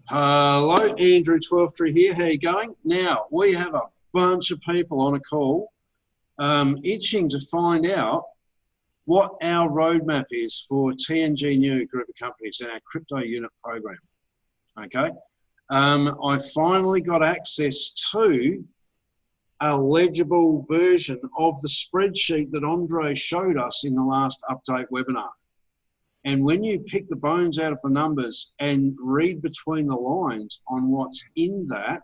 Hello, Andrew Twelftree here. How you going? Now, we have a bunch of people on a call itching to find out what our roadmap is for TNG NEEW group of companies in our crypto unit program. Okay. I finally got access to a legible version of the spreadsheet that Andre showed us in the last update webinar. And when you pick the bones out of the numbers and read between the lines on what's in that,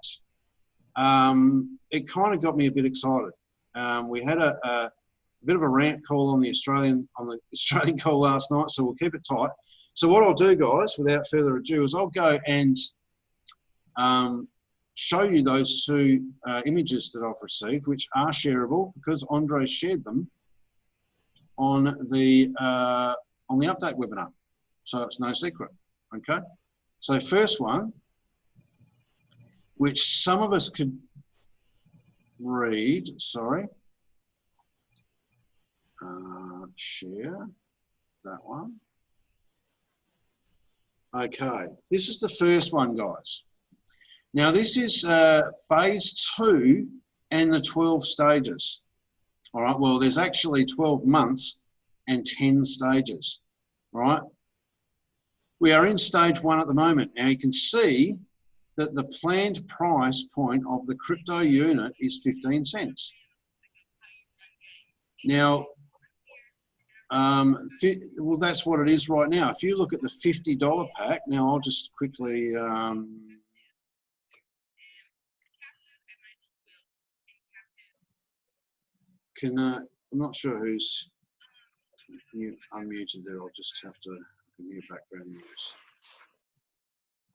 it kind of got me a bit excited. We had a bit of a rant call on the Australian call last night, so we'll keep it tight. So what I'll do, guys, without further ado, is I'll go and show you those two images that I've received, which are shareable because Andre shared them on the update webinar. So it's no secret, okay? So first one, which some of us could read, sorry. Share that one. Okay, this is the first one, guys. Now this is phase 2 and the 12 stages. All right, well, there's actually 12 months and 10 stages, right? We are in stage 1 at the moment. Now you can see that the planned price point of the crypto unit is 15 cents. Now, well, that's what it is right now. If you look at the $50 pack, now I'll just quickly, I'm not sure who's unmuted there. I'll just have to mute background noise.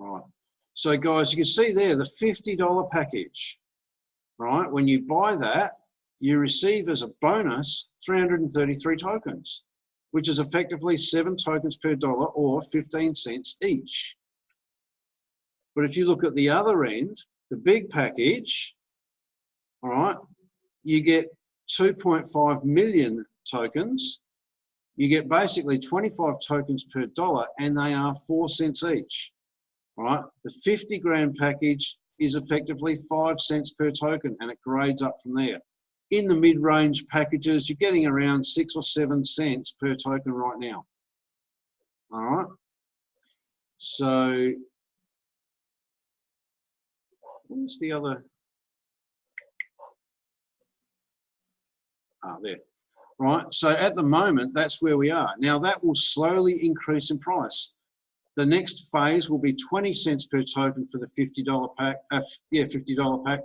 All right. So guys, you can see there the $50 package, right? When you buy that, you receive as a bonus 333 tokens, which is effectively 7 tokens per dollar or 15 cents each. But if you look at the other end, the big package, all right, you get 2.5 million tokens. You get basically 25 tokens per dollar, and they are 4 cents each. All right, the 50 grand package is effectively 5 cents per token, and it grades up from there. In the mid-range packages, you're getting around 6 or 7 cents per token right now. All right, so what's the other? There. Right, so at the moment, that's where we are. Now that will slowly increase in price. The next phase will be 20 cents per token for the $50 pack, $50 pack,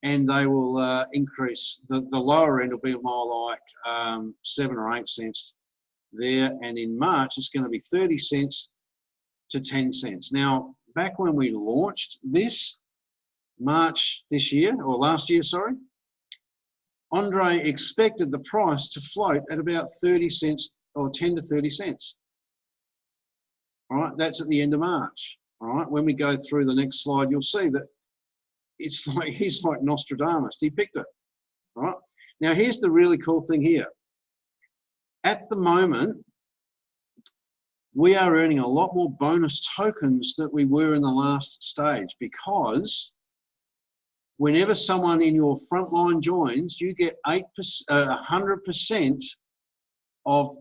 and they will increase. The lower end will be more like 7 or 8 cents there, and in March, it's going to be 30 cents to 10 cents. Now, back when we launched this, March this year, or last year, sorry, Andre expected the price to float at about 30 cents or 10 to 30 cents. All right, that's at the end of March. All right, when we go through the next slide, you'll see that it's like he's like Nostradamus. He picked it. All right. Now here's the really cool thing here. At the moment, we are earning a lot more bonus tokens than we were in the last stage, because whenever someone in your front line joins, you get 100% of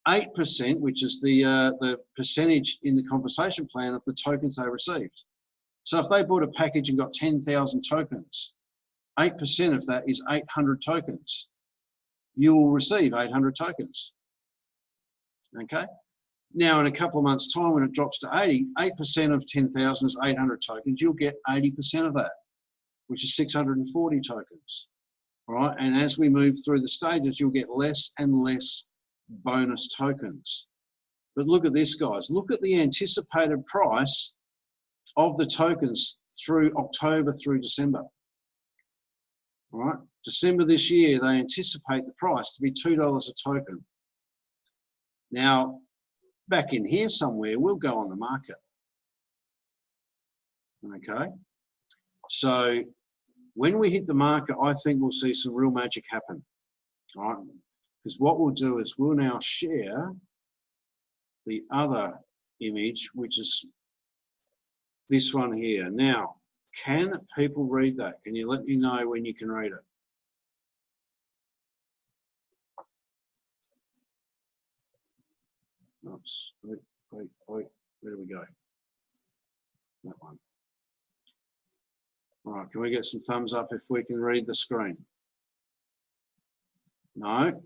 8%, which is the percentage in the compensation plan of the tokens they received. So if they bought a package and got 10,000 tokens, 8% of that is 800 tokens. You will receive 800 tokens. Okay. Now in a couple of months' time, when it drops to 80, 8% of 10,000 is 800 tokens. You'll get 80% of that, which is 640 tokens. All right. And as we move through the stages, you'll get less and less bonus tokens. But look at this, guys. Look at the anticipated price of the tokens through October through December. All right. December this year, they anticipate the price to be $2 a token. Now, back in here somewhere, we'll go on the market. Okay. So when we hit the market, I think we'll see some real magic happen. All right. Because what we'll do is we'll now share the other image, which is This one here. Now, can people read that? Can you let me know when you can read it? Oops. Wait. Where do we go? That one. All right, can we get some thumbs up if we can read the screen? No?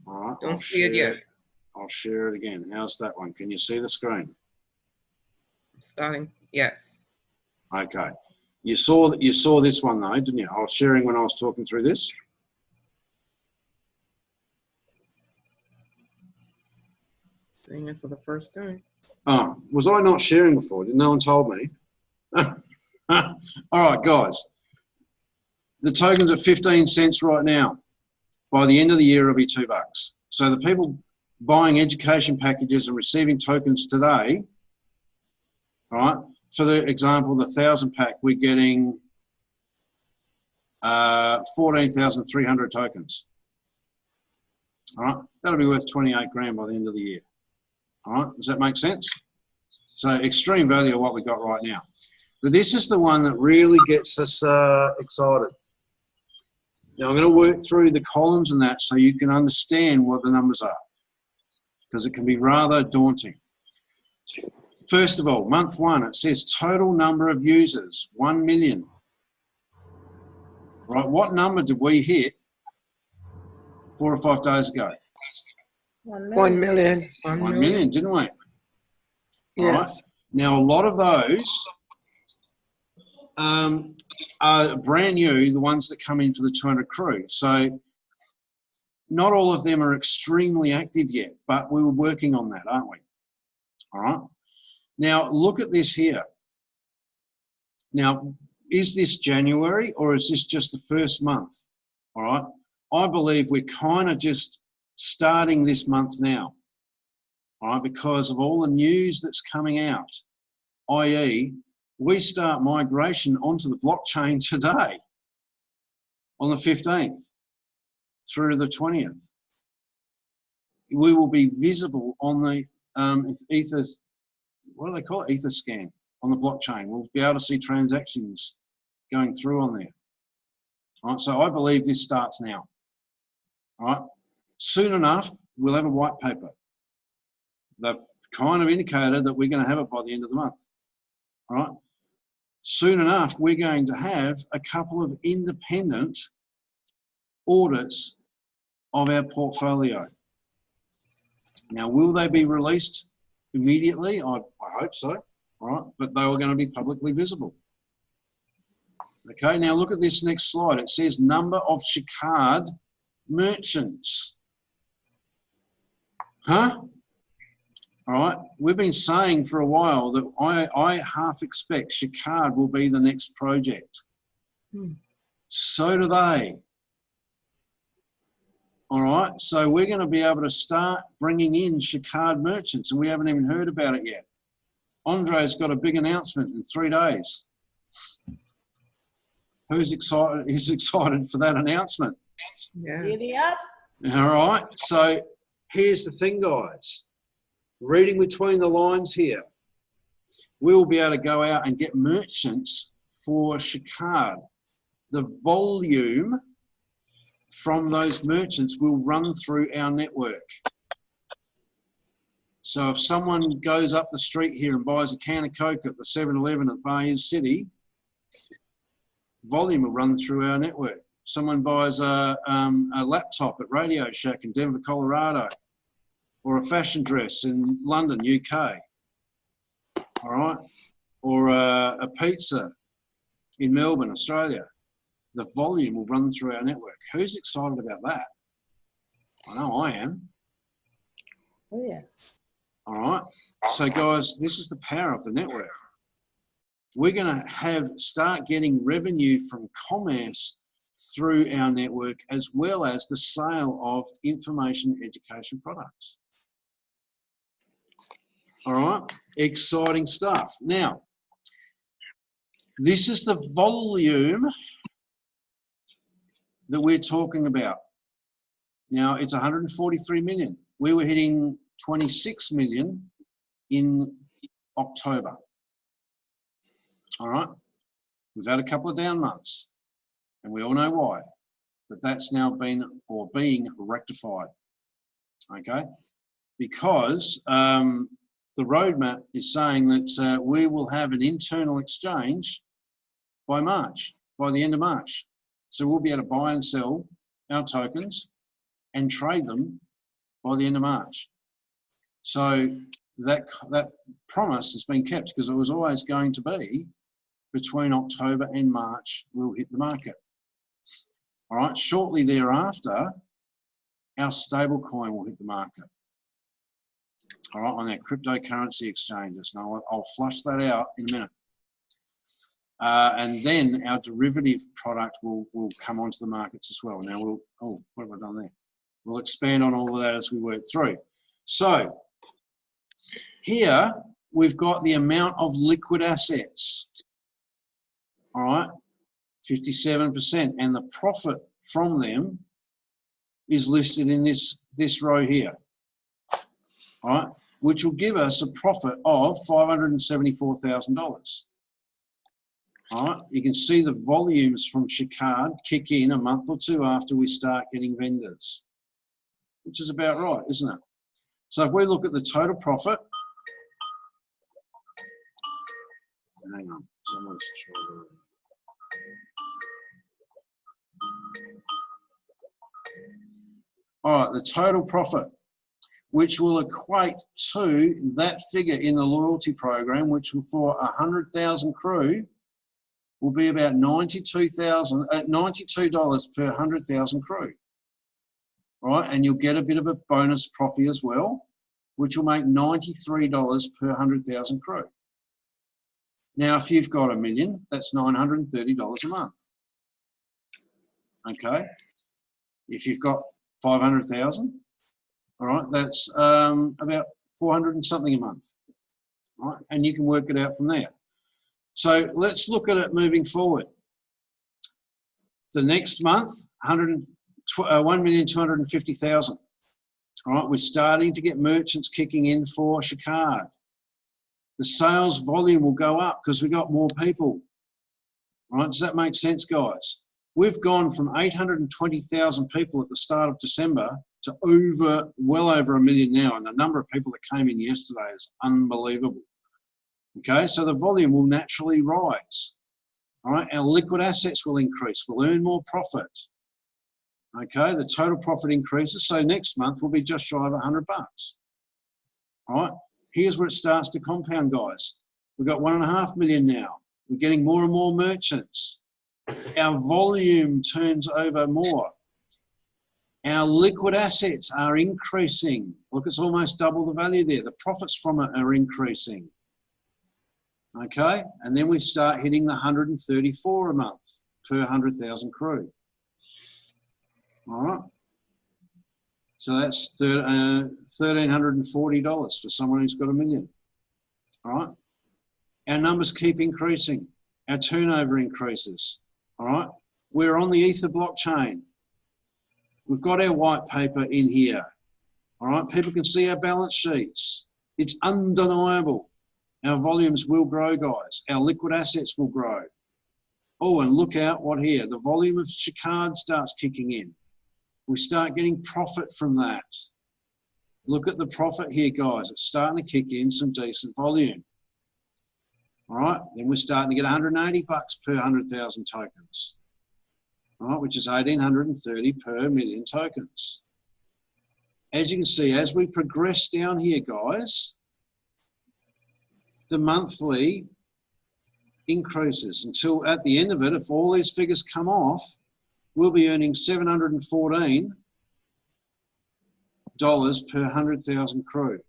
All right, Don't see it yet. I'll share it again. How's that one? Can you see the screen? Starting, yes. Okay. You saw this one though, didn't you? I was sharing when I was talking through this. Seeing it for the first time. Oh, was I not sharing before? Did no one told me? All right, guys. The token's at 15 cents right now. By the end of the year, it'll be $2. So the people buying education packages and receiving tokens today, right? For the example, the 1,000 pack, we're getting 14,300 tokens. All right, that'll be worth 28 grand by the end of the year. All right, does that make sense? So extreme value of what we got right now. But this is the one that really gets us excited. Now I'm going to work through the columns and that so you can understand what the numbers are, because it can be rather daunting. First of all, month one, it says total number of users, 1 million. Right, what number did we hit 4 or 5 days ago? 1 million. 1 million, didn't we? Yes. All right. Now, a lot of those are brand new, the ones that come in for the 200 crew. So not all of them are extremely active yet, but we were working on that, aren't we? All right. Now, look at this here. Now, is this January or is this just the first month? All right. I believe we're kind of just starting this month now, all right, because of all the news that's coming out, i.e., we start migration onto the blockchain today on the 15th through the 20th. We will be visible on the Ether's, what do they call it? Ether scan on the blockchain. We'll be able to see transactions going through on there. All right, so I believe this starts now. All right, soon enough, we'll have a white paper. They've kind of indicated that we're going to have it by the end of the month. All right, soon enough, we're going to have a couple of independent audits of our portfolio. Now, will they be released immediately? I hope so, all right, but they were going to be publicly visible. Okay, now look at this next slide. It says number of Shikard merchants. Huh? All right, we've been saying for a while that I half expect Shikard will be the next project. So do they. All right, so we're going to be able to start bringing in Shikard merchants, and we haven't even heard about it yet. Andre's got a big announcement in 3 days. Who's excited? Who's excited for that announcement? Yeah. Giddy up. All right, so here's the thing, guys. Reading between the lines here, we'll be able to go out and get merchants for Shikard. The volume from those merchants will run through our network. So if someone goes up the street here and buys a can of Coke at the 7-Eleven at Bayes City, volume will run through our network. Someone buys a laptop at Radio Shack in Denver, Colorado, or a fashion dress in London, UK, all right, or a pizza in Melbourne, Australia. The volume will run through our network. Who's excited about that? I know I am. Oh, yes. All right. So, guys, this is the power of the network. We're going to start getting revenue from commerce through our network, as well as the sale of information education products. All right. Exciting stuff. Now, this is the volume that we're talking about. Now, it's 143 million. We were hitting 26 million in October. All right. We've had a couple of down months, and we all know why. But that's now being rectified. Okay, because the roadmap is saying that we will have an internal exchange by March, by the end of March. So we'll be able to buy and sell our tokens and trade them by the end of March. So that promise has been kept, because it was always going to be between October and March we'll hit the market. All right, shortly thereafter, our stable coin will hit the market. All right, on our cryptocurrency exchanges. Now I'll flush that out in a minute. And then our derivative product will come onto the markets as well. Now what have I done there? We'll expand on all of that as we work through. So here we've got the amount of liquid assets. All right, 57%, and the profit from them is listed in this row here. All right, which will give us a profit of $574,000. All right, you can see the volumes from Chicard kick in a month or two after we start getting vendors, which is about right, isn't it? So if we look at the total profit, hang on, someone's trying to. All right, the total profit, which will equate to that figure in the loyalty program, which will, for 100,000 crew, will be about $92 per 100,000 crew. All right, and you'll get a bit of a bonus profit as well, which will make $93 per 100,000 crew. Now, if you've got $1 million, that's $930 a month. Okay, if you've got 500,000, all right, that's about 400 and something a month. All right, and you can work it out from there. So let's look at it moving forward. The next month, 1,250,000. All right, we're starting to get merchants kicking in for Chicard. The sales volume will go up because we've got more people. All right, does that make sense, guys? We've gone from 820,000 people at the start of December to well over 1 million now, and the number of people that came in yesterday is unbelievable. Okay, so the volume will naturally rise. All right, our liquid assets will increase. We'll earn more profit. Okay, the total profit increases, so next month will be just shy of $100. All right, here's where it starts to compound, guys. We've got 1.5 million now. We're getting more and more merchants. Our volume turns over more. Our liquid assets are increasing. Look, it's almost double the value there. The profits from it are increasing. Okay, and then we start hitting the 134 a month per 100,000 crew. All right, so that's $1,340 for someone who's got $1 million. All right, our numbers keep increasing. Our turnover increases. All right, we're on the Ether blockchain. We've got our white paper in here. All right, people can see our balance sheets. It's undeniable. Our volumes will grow, guys. Our liquid assets will grow. Oh, and look out what here. The volume of Chicard starts kicking in. We start getting profit from that. Look at the profit here, guys. It's starting to kick in some decent volume. All right, then we're starting to get 180 bucks per 100,000 tokens. All right, which is 1,830 per million tokens. As you can see, as we progress down here, guys, the monthly increases until at the end of it, if all these figures come off, we'll be earning $714 per 100,000 crew.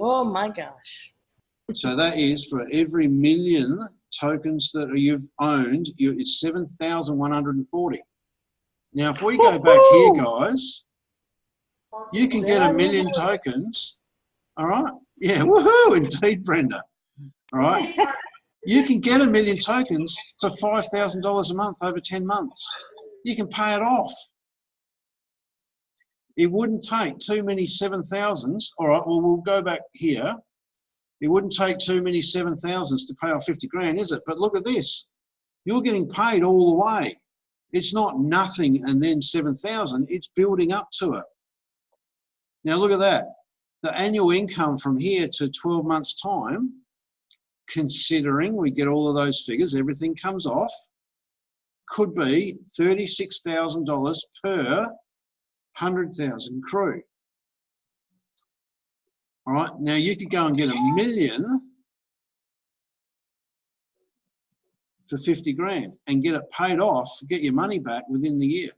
Oh my gosh. So that is for every million tokens that you've owned, it's 7,140. Now, if we go back here, guys, you can get 1 million tokens. All right. Yeah, woohoo, indeed, Brenda. All right. You can get 1 million tokens for $5,000 a month over 10 months. You can pay it off. It wouldn't take too many 7,000s. All right, well, we'll go back here. It wouldn't take too many 7,000s to pay off 50 grand, is it? But look at this. You're getting paid all the way. It's not nothing and then 7,000. It's building up to it. Now look at that. The annual income from here to 12 months' time, considering we get all of those figures, everything comes off, could be $36,000 per 100,000 crew. All right, now you could go and get $1 million for 50 grand and get it paid off, get your money back within the year.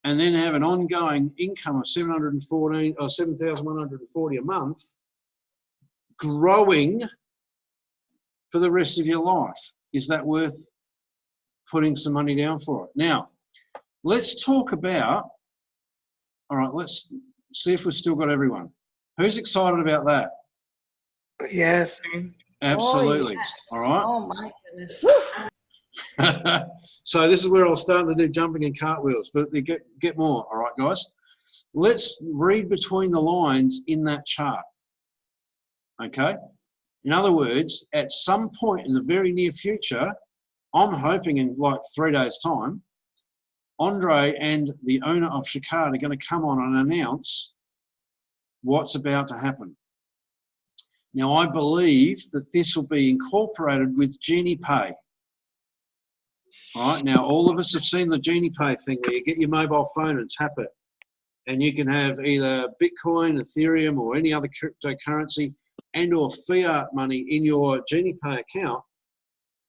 And then have an ongoing income of 714 or 7,140 a month, growing for the rest of your life. Is that worth putting some money down for it? Now, let's talk about, all right, let's see if we've still got everyone. Who's excited about that? Yes. Absolutely. Oh, yes. All right. Oh my goodness. So this is where I was starting to do jumping and cartwheels, but they get more. All right, guys. Let's read between the lines in that chart. Okay. In other words, at some point in the very near future, I'm hoping in like 3 days' time, Andre and the owner of Shikard are going to come on and announce what's about to happen. Now, I believe that this will be incorporated with Genie Pay. All right, now all of us have seen the Genie Pay thing where you get your mobile phone and tap it, and you can have either Bitcoin, Ethereum, or any other cryptocurrency and or fiat money in your Genie Pay account,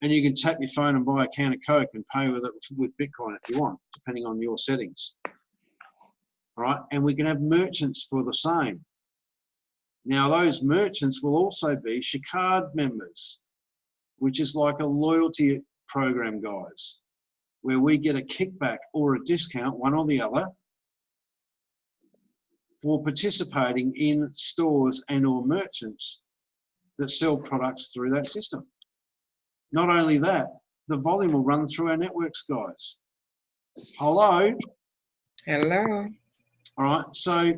and you can tap your phone and buy a can of Coke and pay with it with Bitcoin if you want, depending on your settings. All right, and we can have merchants for the same. Now, those merchants will also be Shikard members, which is like a loyalty program, guys, where we get a kickback or a discount, one or the other, for participating in stores and or merchants that sell products through that system. Not only that, the volume will run through our networks, guys. Hello? Hello. All right, so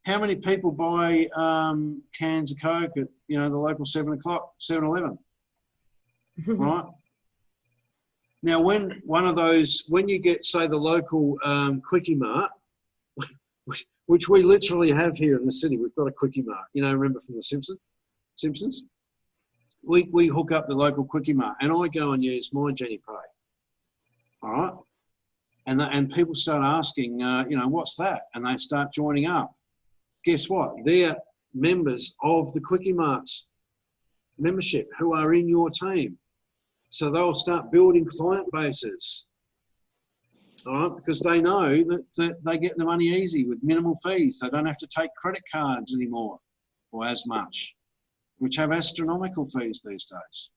how many people buy cans of Coke at, you know, the local 7-Eleven? Right? Now, when one of those, when you get, say, the local Quickie Mart, which we literally have here in the city, we've got a Quickie Mart, you know, remember from the Simpsons? We hook up the local Quickie Mart and I go and use my Genie Pay. All right? And people start asking, you know, what's that? And they start joining up. Guess what? They're members of the Quickie Mart's membership who are in your team. So they'll start building client bases, all right, because they know that they get the money easy with minimal fees. They don't have to take credit cards anymore or as much, which have astronomical fees these days.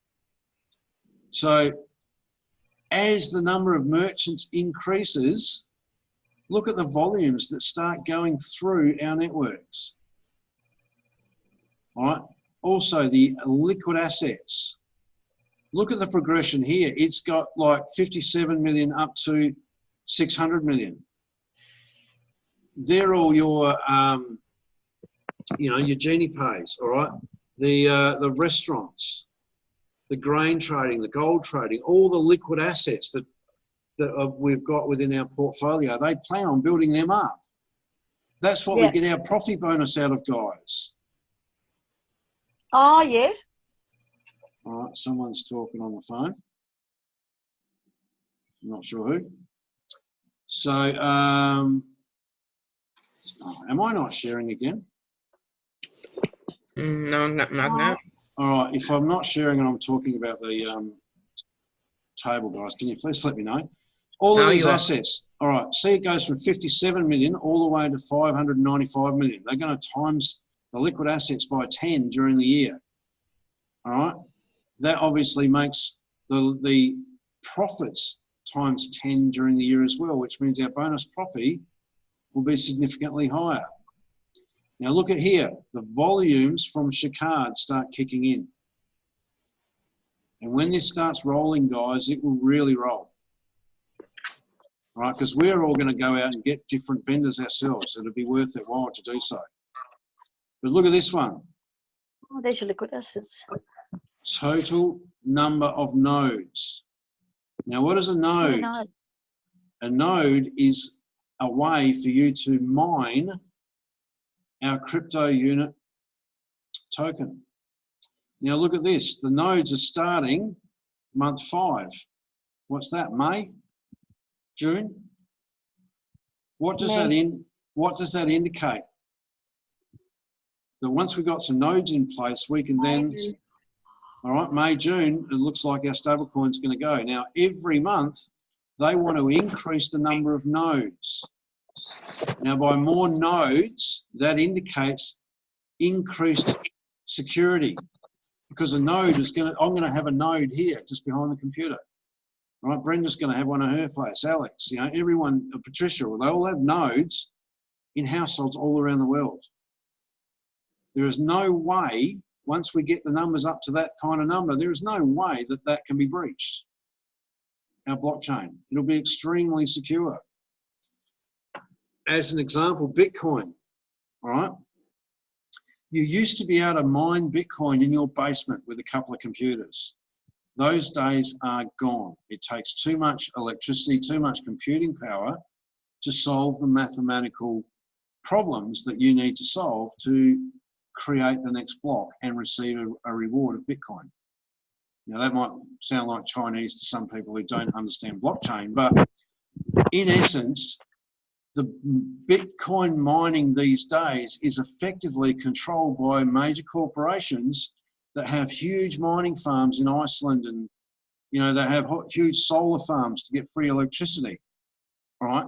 So as the number of merchants increases, look at the volumes that start going through our networks. All right. Also, the liquid assets. Look at the progression here. It's got like 57 million up to 600 million. They're all your, you know, your Genie Pays. All right. The restaurants, the grain trading, the gold trading, all the liquid assets that we've got within our portfolio, they plan on building them up. That's what we get our profit bonus out of, guys. Oh, yeah. All right, someone's talking on the phone. I'm not sure who. So, am I not sharing again? No, not now. All right, if I'm not sharing and I'm talking about the table, guys, can you please let me know? All of these assets, all right, see it goes from 57 million all the way to 595 million. They're going to times the liquid assets by 10 during the year. All right, that obviously makes the profits times 10 during the year as well, which means our bonus profit will be significantly higher. Now look at here, the volumes from Shikard start kicking in. And when this starts rolling, guys, it will really roll. All right, because we're all going to go out and get different vendors ourselves. It'll be worth their while to do so. But look at this one. Oh, there's your liquid assets. Total number of nodes. Now, what is a Oh, node? no. A node is a way for you to mine our CryptoUnit token. Now look at this. The nodes are starting month 5. What's that? May? June? What does that indicate? That once we've got some nodes in place, we can then, all right, May, June, it looks like our stablecoin's going to go. Now, every month, they want to increase the number of nodes. Now, by more nodes, that indicates increased security, because a node is going to, I'm going to have a node here just behind the computer. All right, Brenda's going to have one at her place, Alex, you know, everyone, Patricia, they all have nodes in households all around the world. There is no way, once we get the numbers up to that kind of number, there is no way that that can be breached, our blockchain. It'll be extremely secure. As an example, Bitcoin, all right? You used to be able to mine Bitcoin in your basement with a couple of computers. Those days are gone. It takes too much electricity, too much computing power to solve the mathematical problems that you need to solve to create the next block and receive a reward of Bitcoin. Now, that might sound like Chinese to some people who don't understand blockchain, but in essence, the Bitcoin mining these days is effectively controlled by major corporations that have huge mining farms in Iceland, and you know, they have huge solar farms to get free electricity, all right?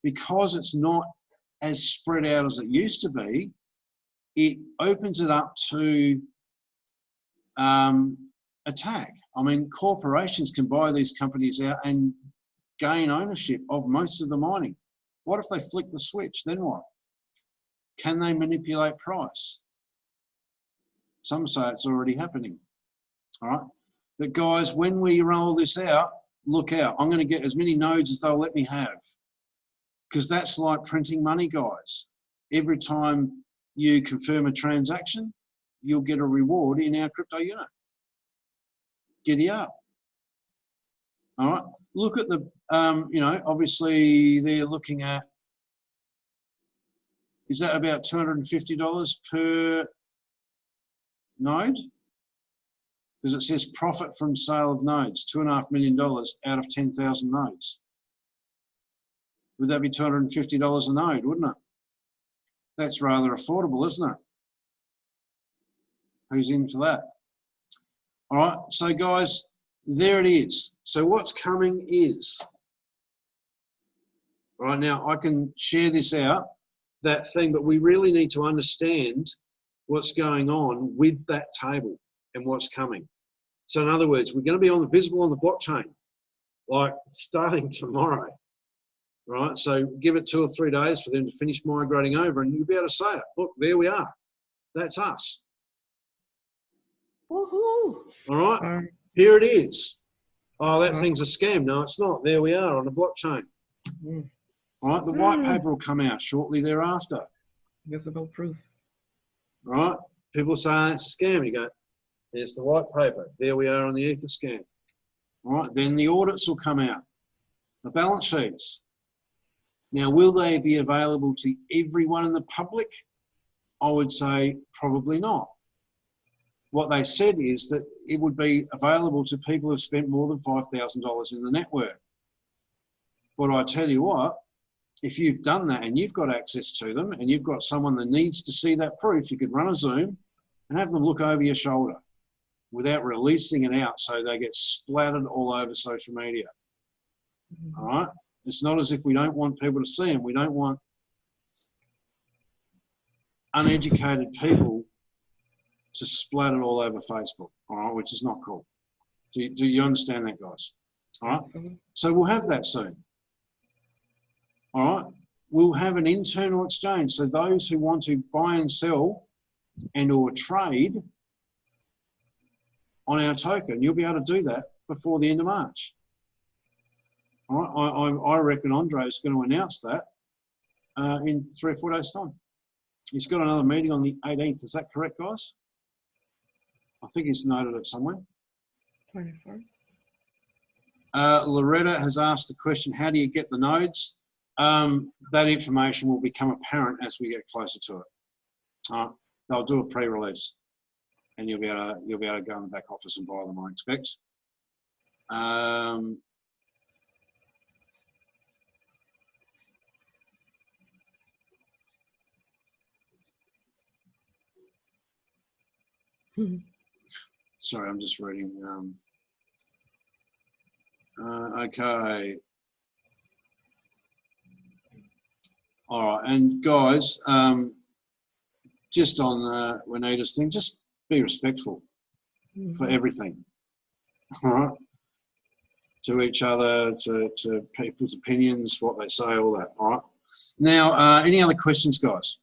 Because it's not as spread out as it used to be, it opens it up to attack. I mean, corporations can buy these companies out and gain ownership of most of the mining. What if they flick the switch? Then what? Can they manipulate price? Some say it's already happening. All right. But guys, when we roll this out, look out. I'm going to get as many nodes as they'll let me have. Because that's like printing money, guys. Every time you confirm a transaction, you'll get a reward in our CryptoUnit. Giddy up. All right. Look at the, you know, obviously they're looking at, is that about $250 per node? Because it says profit from sale of nodes, $2.5 million out of 10,000 nodes. Would that be $250 a node, wouldn't it? That's rather affordable, isn't it? Who's in for that? All right, so guys, there it is. So what's coming is, right now I can share this out, that thing, but we really need to understand what's going on with that table and what's coming. So in other words, we're going to be visible on the blockchain, like starting tomorrow, right? So give it 2 or 3 days for them to finish migrating over, and you'll be able to say it. Look, there we are. That's us. Woohoo! All right, here it is. Oh, that thing's a scam. No, it's not. There we are on the blockchain. All right, the white paper will come out shortly thereafter. Visible proof. All right, people say it's a scam. You go, there's the white paper. There we are on the Ether scam. All right, then the audits will come out. The balance sheets. Now, will they be available to everyone in the public? I would say probably not. What they said is that it would be available to people who've spent more than $5,000 in the network. But I tell you what, if you've done that and you've got access to them and you've got someone that needs to see that proof, you could run a Zoom and have them look over your shoulder without releasing it out so they get splattered all over social media. All right? It's not as if we don't want people to see them. We don't want uneducated people to splatter all over Facebook, all right, which is not cool. Do you understand that, guys? All right? Absolutely. So we'll have that soon. All right? We'll have an internal exchange. So those who want to buy and sell and or trade on our token, you'll be able to do that before the end of March. All right? I reckon Andre's going to announce that in 3 or 4 days' time. He's got another meeting on the 18th. Is that correct, guys? I think he's noted it somewhere. 21st. Loretta has asked the question, how do you get the nodes? That information will become apparent as we get closer to it. They'll do a pre-release, and you'll be able to go in the back office and buy them, I expect. Sorry, I'm just reading. Okay. All right, and guys, just on Juanita's thing, just be respectful for everything. All right, to each other, to people's opinions, what they say, all that. All right. Now, any other questions, guys?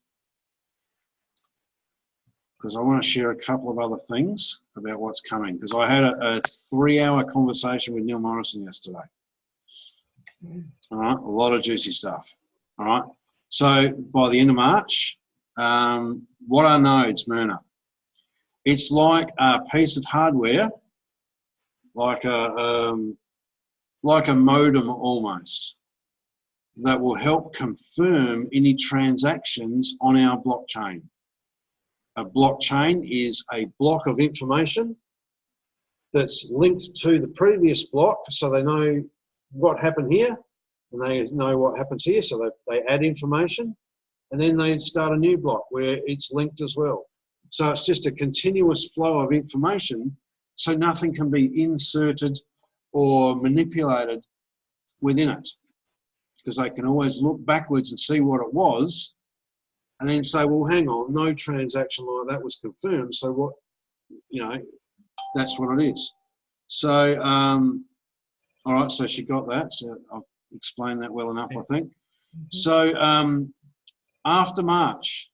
Because I want to share a couple of other things about what's coming. Because I had a 3-hour conversation with Neil Morrison yesterday. All right, a lot of juicy stuff. All right. So by the end of March, what are nodes, Myrna? It's like a piece of hardware, like a modem almost, that will help confirm any transactions on our blockchain. A blockchain is a block of information that's linked to the previous block, so they know what happened here and they know what happens here, so they add information, and then they start a new block where it's linked as well. So it's just a continuous flow of information, so nothing can be inserted or manipulated within it, because they can always look backwards and see what it was, and then say, well, hang on, no transaction like that was confirmed, so what, that's what it is. So, all right, so she got that, so I've explained that well enough, I think. So after March,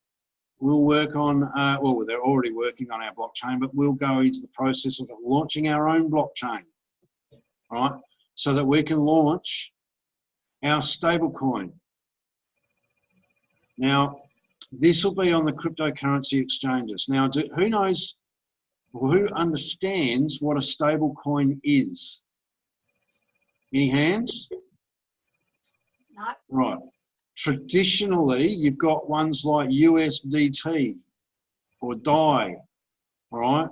we'll work on, well, they're already working on our blockchain, but we'll go into the process of launching our own blockchain, all right, so that we can launch our stablecoin. Now, this will be on the cryptocurrency exchanges. Now, who knows, or who understands what a stablecoin is? Any hands? No. Right. Traditionally, you've got ones like USDT or DAI, all right?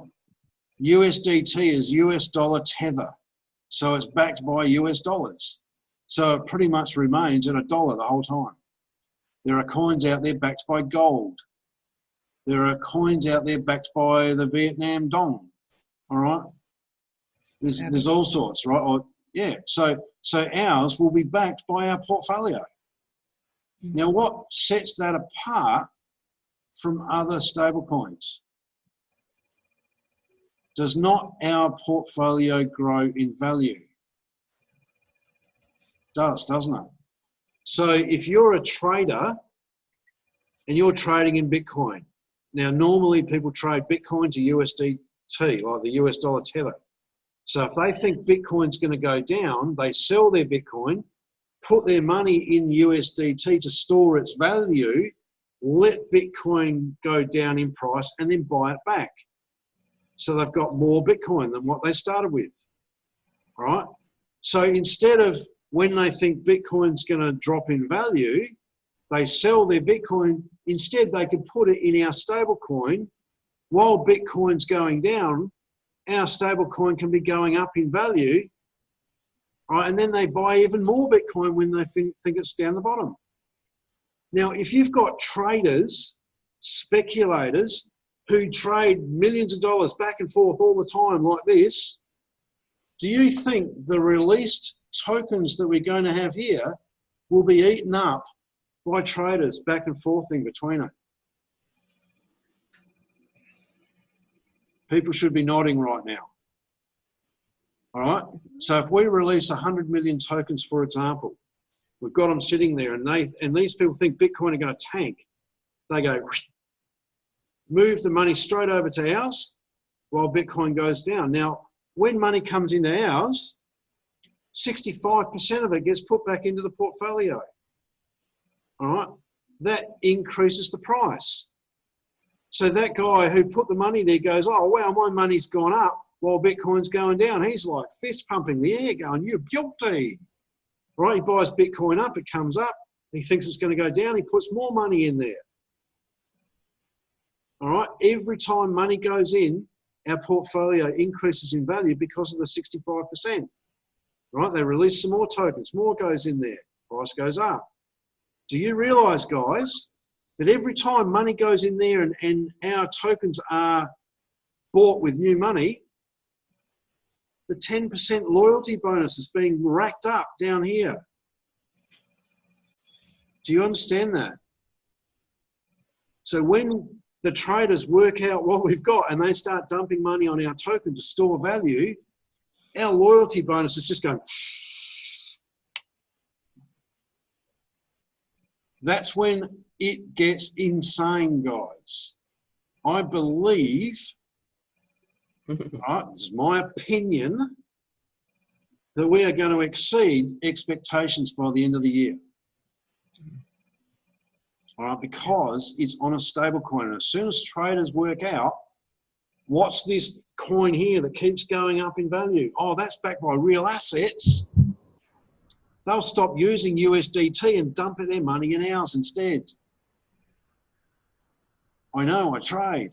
USDT is US dollar tether, so it's backed by US dollars. So it pretty much remains at $1 the whole time. There are coins out there backed by gold. There are coins out there backed by the Vietnam dong, all right? There's all sorts, right? Or, yeah, so ours will be backed by our portfolio. Now, what sets that apart from other stable coins? Does not our portfolio grow in value? Does, doesn't it? So if you're a trader and you're trading in Bitcoin, now normally people trade Bitcoin to USDT, like the US dollar tether. So if they think Bitcoin's going to go down, they sell their Bitcoin, put their money in USDT to store its value, let Bitcoin go down in price, and then buy it back. So they've got more Bitcoin than what they started with, all right? So instead of when they think Bitcoin's going to drop in value, they sell their Bitcoin. Instead, they could put it in our stable coin. While Bitcoin's going down, our stable coin can be going up in value, right? And then they buy even more Bitcoin when they think it's down the bottom. Now, if you've got traders, speculators, who trade millions of dollars back and forth all the time like this, do you think the released tokens that we're going to have here will be eaten up by traders back and forth in between it? People should be nodding right now. All right? So if we release 100 million tokens, for example, we've got them sitting there, and these people think Bitcoin are going to tank. They go, move the money straight over to ours while Bitcoin goes down. Now, when money comes into ours, 65% of it gets put back into the portfolio. All right? That increases the price. So that guy who put the money there goes, oh, wow, my money's gone up while Bitcoin's going down. He's like fist pumping the air going, you're guilty. Right, he buys Bitcoin up, it comes up. He thinks it's going to go down. He puts more money in there. All right, every time money goes in, our portfolio increases in value because of the 65%. Right, they release some more tokens, more goes in there, price goes up. Do you realise, guys, that every time money goes in there and our tokens are bought with new money, the 10% loyalty bonus is being racked up down here. Do you understand that? So when the traders work out what we've got and they start dumping money on our token to store value, our loyalty bonus is just going. That's when it gets insane, guys. I believe, right, this is my opinion, that we are going to exceed expectations by the end of the year. All right, because it's on a stable coin. And as soon as traders work out, what's this coin here that keeps going up in value? Oh, that's backed by real assets. They'll stop using USDT and dump their money in ours instead. I know, I trade.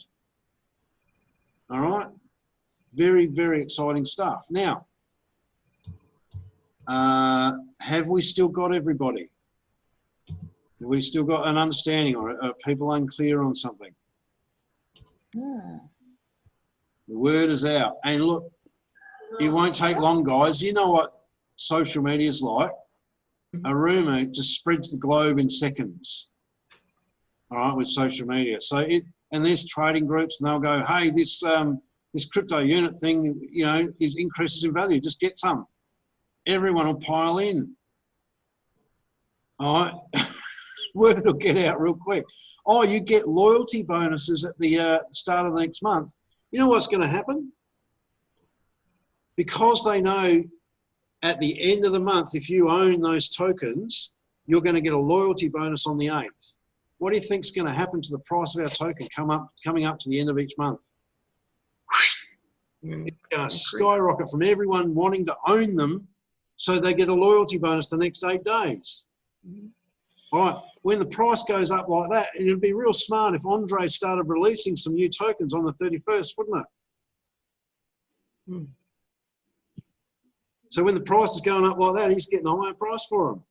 All right, very, very exciting stuff. Now, have we still got everybody? Have we still got an understanding, or are people unclear on something? Yeah. The word is out. And look, it won't take long, guys. You know what social media is like. A rumour just spreads the globe in seconds. All right, with social media. So and there's trading groups, and they'll go, hey, this crypto unit thing, you know, is increases in value. Just get some. Everyone will pile in. All right. Word will get out real quick. Oh, you get loyalty bonuses at the start of the next month. You know what's going to happen? Because they know at the end of the month, if you own those tokens, you're going to get a loyalty bonus on the 8th. What do you think is going to happen to the price of our token coming up to the end of each month? It's going to skyrocket from everyone wanting to own them, so they get a loyalty bonus the next 8 days. All right, when the price goes up like that, and it'd be real smart if Andre started releasing some new tokens on the 31st, wouldn't it? So when the price is going up like that, he's getting a higher price for them.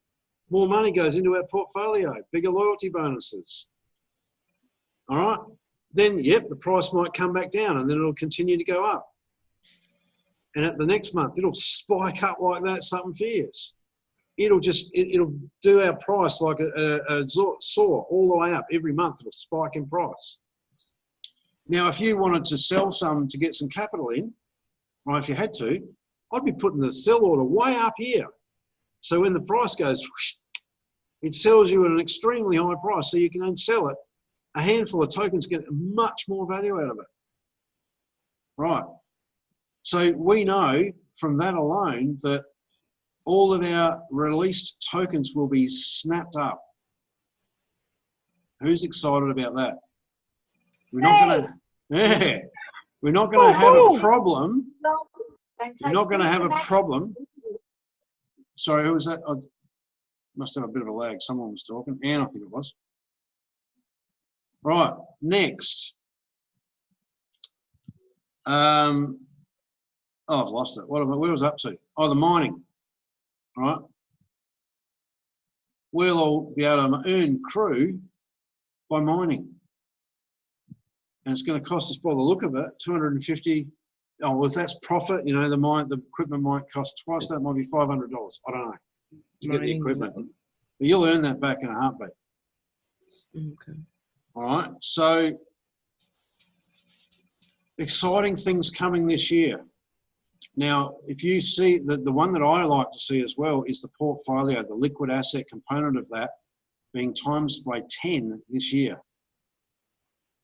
More money goes into our portfolio, bigger loyalty bonuses. All right, then, yep, the price might come back down and then it'll continue to go up. And at the next month, it'll spike up like that, something fierce. It'll do our price like a saw all the way up. Every month it'll spike in price. Now, if you wanted to sell some to get some capital in, right, if you had to, I'd be putting the sell order way up here. So when the price goes, whoosh, it sells you at an extremely high price, so you can then sell it. A handful of tokens get much more value out of it. Right. So we know from that alone that all of our released tokens will be snapped up. Who's excited about that? We're not going to, yeah, we're not going to have a problem. We're not going to have a problem. Sorry, who was that? I must have a bit of a lag. Someone was talking. Anne, I think it was. Right, next. Oh, I've lost it. Where was I up to? Oh, the mining. Right. We'll all be able to earn crew by mining. And it's going to cost us, by the look of it, 250. Oh, well, if that's profit, you know, the equipment might cost twice that, might be $500. I don't know, to get the equipment. But you'll earn that back in a heartbeat. Okay. All right. So exciting things coming this year. Now, if you see, the one that I like to see as well is the portfolio, the liquid asset component of that being times by 10 this year.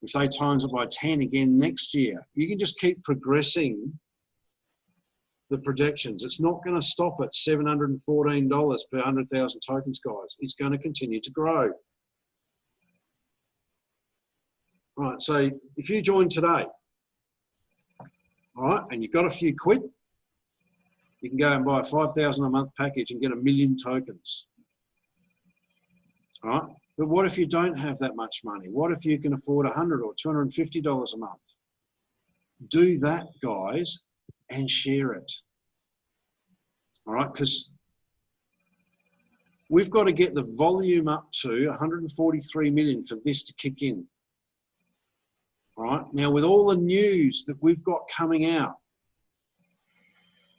If they times it by 10 again next year, you can just keep progressing the projections. It's not going to stop at $714 per 100,000 tokens, guys. It's going to continue to grow. Right, so if you join today, all right, and you've got a few quid, you can go and buy a 5,000 a month package and get 1 million tokens. All right, but what if you don't have that much money? What if you can afford $100 or $250 a month? Do that, guys, and share it. All right, because we've got to get the volume up to 143 million for this to kick in. All right, now with all the news that we've got coming out,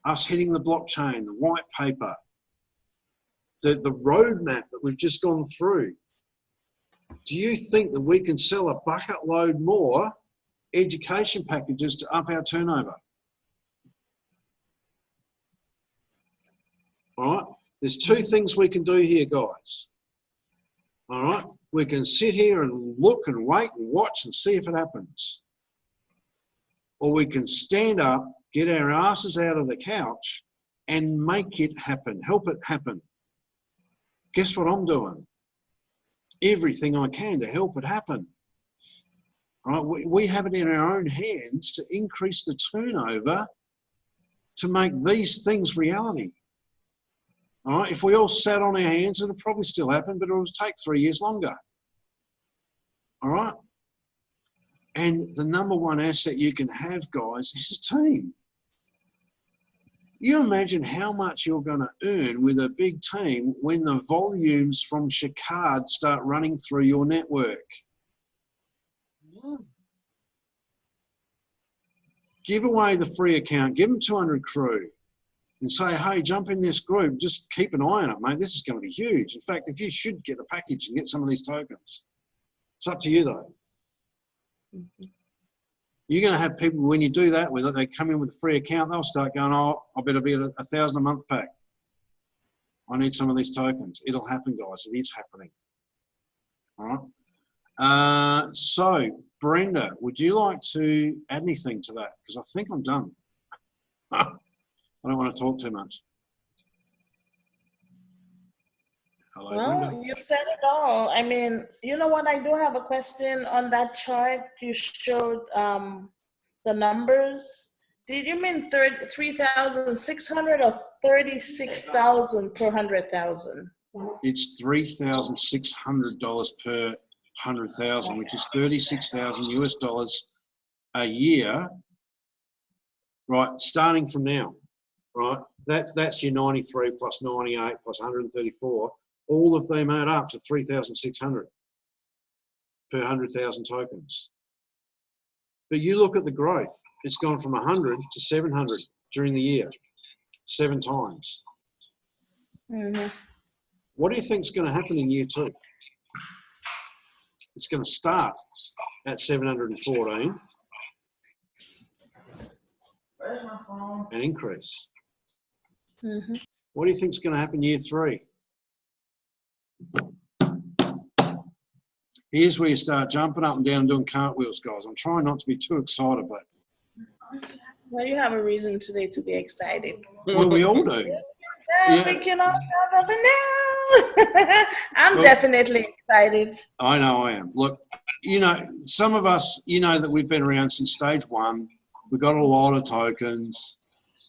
us hitting the blockchain, the white paper, the roadmap that we've just gone through, do you think that we can sell a bucket load more education packages to up our turnover? All right, there's two things we can do here, guys. All right, we can sit here and look and wait and watch and see if it happens. Or we can stand up, get our asses out of the couch and make it happen, help it happen. Guess what I'm doing? Everything I can to help it happen. All right, we have it in our own hands to increase the turnover to make these things reality. All right, if we all sat on our hands, it'll probably still happen, but it'll take 3 years longer. All right? And the number one asset you can have, guys, is a team. You imagine how much you're going to earn with a big team when the volumes from Chicard start running through your network. Give away the free account, give them 200 crew and say, hey, jump in this group, just keep an eye on it, mate. This is going to be huge. In fact, if you should get a package and get some of these tokens, it's up to you though. You're going to have people, when you do that, whether they come in with a free account, they'll start going, oh, I better be at 1,000 a month pack. I need some of these tokens. It'll happen, guys. It is happening. All right. So, Brenda, would you like to add anything to that? Because I think I'm done. I don't want to talk too much. Hello, Well, Brenda. you said it all. I mean, you know what? I do have a question on that chart. You showed the numbers. Did you mean 3,600 or 36,000 per 100,000? It's $3,600 per 100,000, which is 36,000 US dollars a year. Right, starting from now. Right, that's your 93 plus 98 plus 134. All of them add up to 3,600 per 100,000 tokens. But you look at the growth, it's gone from 100 to 700 during the year, 7 times. Mm-hmm. What do you think is going to happen in year 2? It's going to start at 714 and increase. Mm-hmm. What do you think is going to happen year 3? Here's where you start jumping up and down and doing cartwheels, guys. I'm trying not to be too excited, but... Well, you have a reason today to be excited. Well, we all do. Yeah. I'm definitely excited. I know I am. Look, you know, some of us, you know that we've been around since stage 1. We've got a lot of tokens,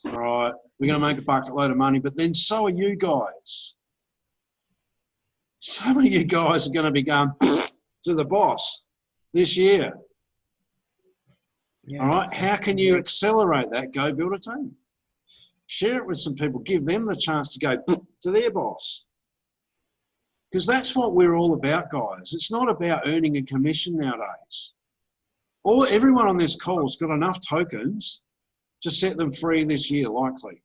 all right? We're going to make a bucket load of money, but then so are you guys. Some of you guys are going to be going to the boss this year. Yeah. All right, how can you accelerate that? Go build a team. Share it with some people. Give them the chance to go to their boss. Because that's what we're all about, guys. It's not about earning a commission nowadays. Everyone on this call has got enough tokens to set them free this year, likely.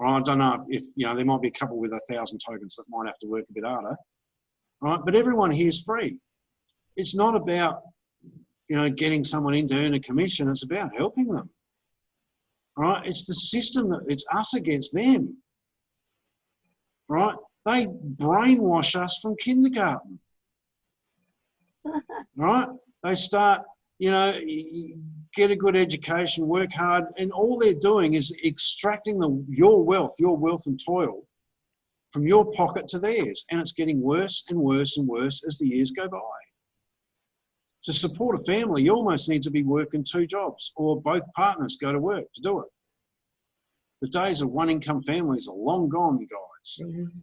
Or I don't know if, you know, there might be a couple with 1,000 tokens that might have to work a bit harder. All right, but everyone here is free. It's not about, you know, getting someone in to earn a commission. It's about helping them. All right, it's the system that it's us against them. All right, they brainwash us from kindergarten. All right, they start, you know, get a good education, work hard, and all they're doing is extracting your wealth and toil from your pocket to theirs, and it's getting worse and worse and worse as the years go by. To support a family, you almost need to be working 2 jobs, or both partners go to work to do it. The days of one income families are long gone, guys.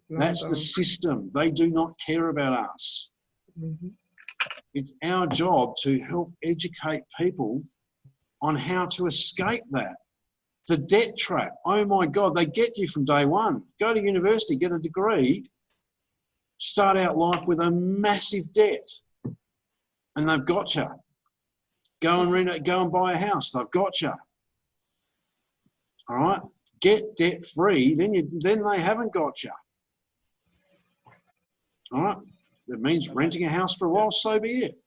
That's the system. They do not care about us. It's our job to help educate people on how to escape that. The debt trap. Oh my God, they get you from day one. Go to university, get a degree, start out life with a massive debt, and they've got you. Go and rent it, go and buy a house, they've got you. All right? Get debt free, then they haven't got you. All right? That means renting a house for a while, so be it.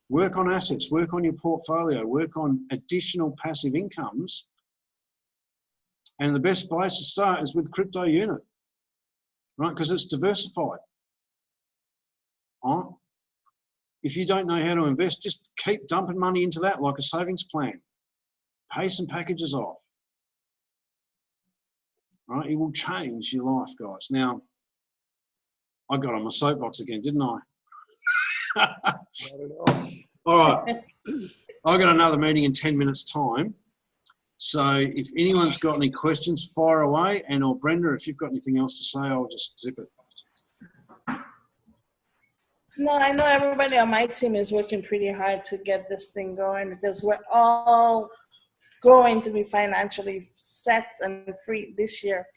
Work on assets, work on your portfolio, work on additional passive incomes. And the best place to start is with CryptoUnit, right? Because it's diversified. All right? If you don't know how to invest, just keep dumping money into that like a savings plan. Pay some packages off. All right? It will change your life, guys. Now, I got on my soapbox again, didn't I? All right. I've got another meeting in 10 minutes' time. So if anyone's got any questions, fire away. And or Brenda, if you've got anything else to say, I'll just zip it. No, I know everybody on my team is working pretty hard to get this thing going, because we're all going to be financially set and free this year.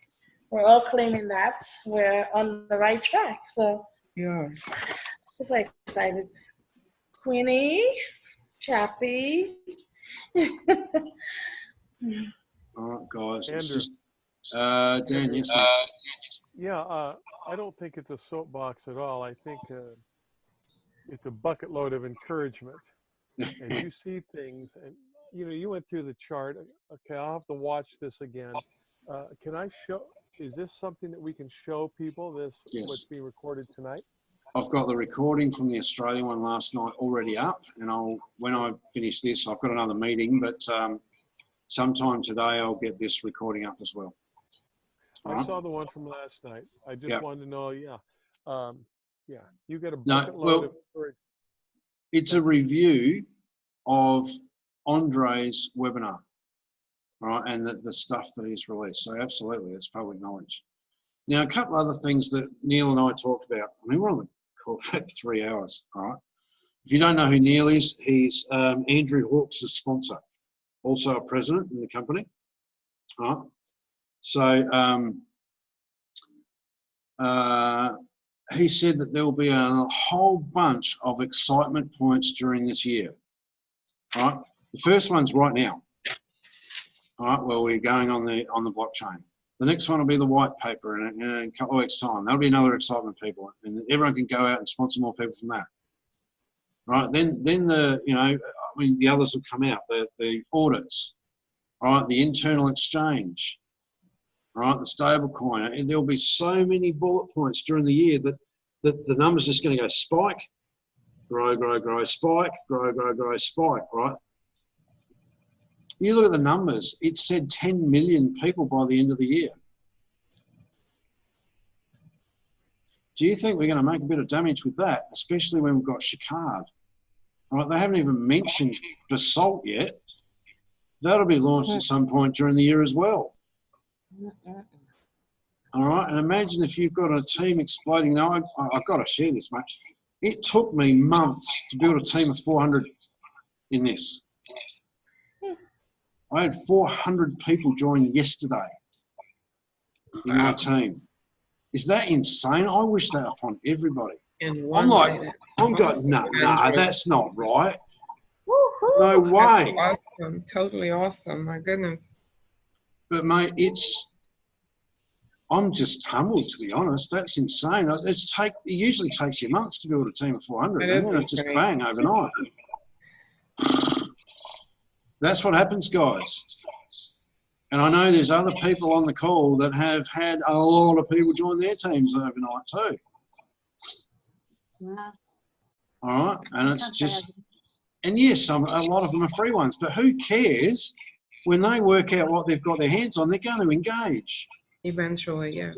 We're all claiming that we're on the right track. So Yeah. super excited. Queenie, Chappie. All right, guys. It's Andrew. just Dan, yes. Yeah, I don't think it's a soapbox at all. I think it's a bucket load of encouragement. And you see things, and you went through the chart. Okay, I'll have to watch this again. Can I show? Is this something that we can show people? This Yes. what's being recorded tonight? I've got the recording from the Australian one last night already up, and when I finish this, I've got another meeting, but sometime today I'll get this recording up as well. I saw the one from last night. I just wanted to know, you got a bucket load well, of encouragement. it's a review of Andre's webinar, right, and the stuff that he's released. So absolutely, it's public knowledge. Now, a couple other things that Neil and I talked about. I mean, we're on the call for about 3 hours, all right? If you don't know who Neil is, he's Andrew Hawks' sponsor, also a president in the company, all right? So he said that there will be a whole bunch of excitement points during this year, all right? The first one's right now, all right, where we're going on the blockchain. The next one will be the white paper in a couple of weeks' time. That'll be another excitement, people, and everyone can go out and sponsor more people from that. Right? Then the others will come out. The audits, right? The internal exchange, right? The stable coin, and there'll be so many bullet points during the year that the numbers are just going to go spike, grow, spike, grow, spike, right? You look at the numbers, it said 10 million people by the end of the year. Do you think we're going to make a bit of damage with that, especially when we've got Shikard? Right, they haven't even mentioned Basalt yet. That'll be launched at some point during the year as well. All right, and imagine if you've got a team exploding. Now, I've got to share this, mate. It took me months to build a team of 400 in this. I had 400 people join yesterday in my team. Is that insane? I wish that upon everybody. I'm like, nah, that's not right. No way. That's awesome. Totally awesome. My goodness. But mate, I'm just humbled, to be honest. That's insane. It usually takes you months to build a team of 400, and then it's just bang overnight. That's what happens, guys. And I know there's other people on the call that have had a lot of people join their teams overnight too. Yeah. All right, and it's just, and yes, a lot of them are free ones, but who cares? When they work out what they've got their hands on, they're going to engage. Eventually, yes.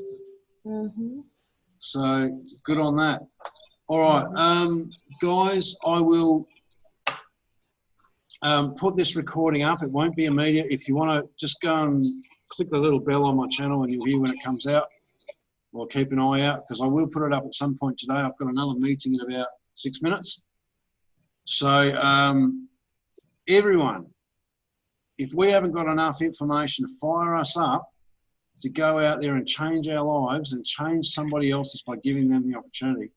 So good on that. All right, guys, I will put this recording up. It won't be immediate. If you want to, just go and click the little bell on my channel and you'll hear when it comes out. Or keep an eye out, because I will put it up at some point today. I've got another meeting in about 6 minutes. So everyone, if we haven't got enough information to fire us up to go out there and change our lives and change somebody else's by giving them the opportunity,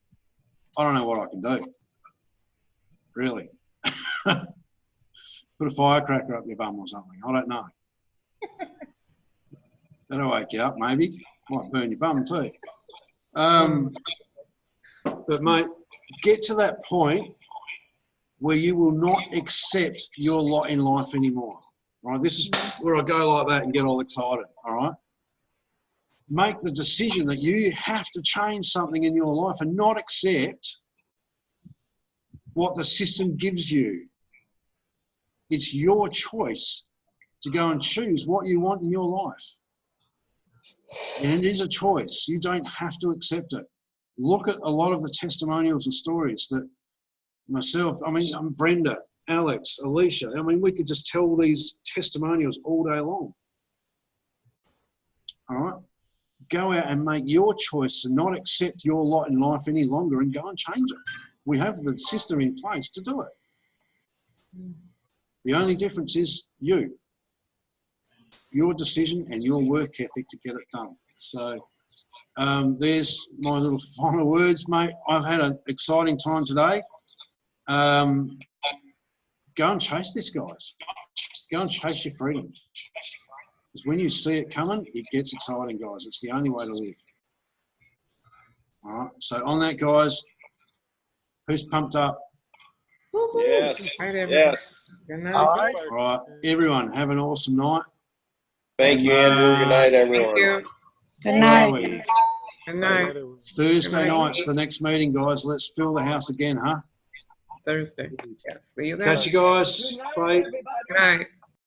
I don't know what I can do. Really. Put a firecracker up your bum or something. I don't know. That'll wake you up, maybe. Might burn your bum too. But mate, get to that point where you will not accept your lot in life anymore. Right? This is where I go like that and get all excited. All right. Make the decision that you have to change something in your life and not accept what the system gives you. It's your choice to go and choose what you want in your life. And it is a choice. You don't have to accept it. Look at a lot of the testimonials and stories that myself, I mean, I'm Brenda, Alex, Alicia. I mean, we could just tell these testimonials all day long. All right? Go out and make your choice and not accept your lot in life any longer and go and change it. We have the system in place to do it. The only difference is you. Your decision and your work ethic to get it done. So there's my little final words, mate. I've had an exciting time today. Go and chase this, guys. Go and chase your freedom. Because when you see it coming, it gets exciting, guys. It's the only way to live. All right. So on that, guys, who's pumped up? Yes. Right, everyone. Yes. Good night. All right. All right. Everyone, have an awesome night. Thank you, Andrew. Good night, Thank everyone. you. Good Where are we? Good night. Thursday Good night. night's the next meeting, guys. Let's fill the house again, huh? Thursday. Yes. See you then. Catch you guys. Bye. Good night.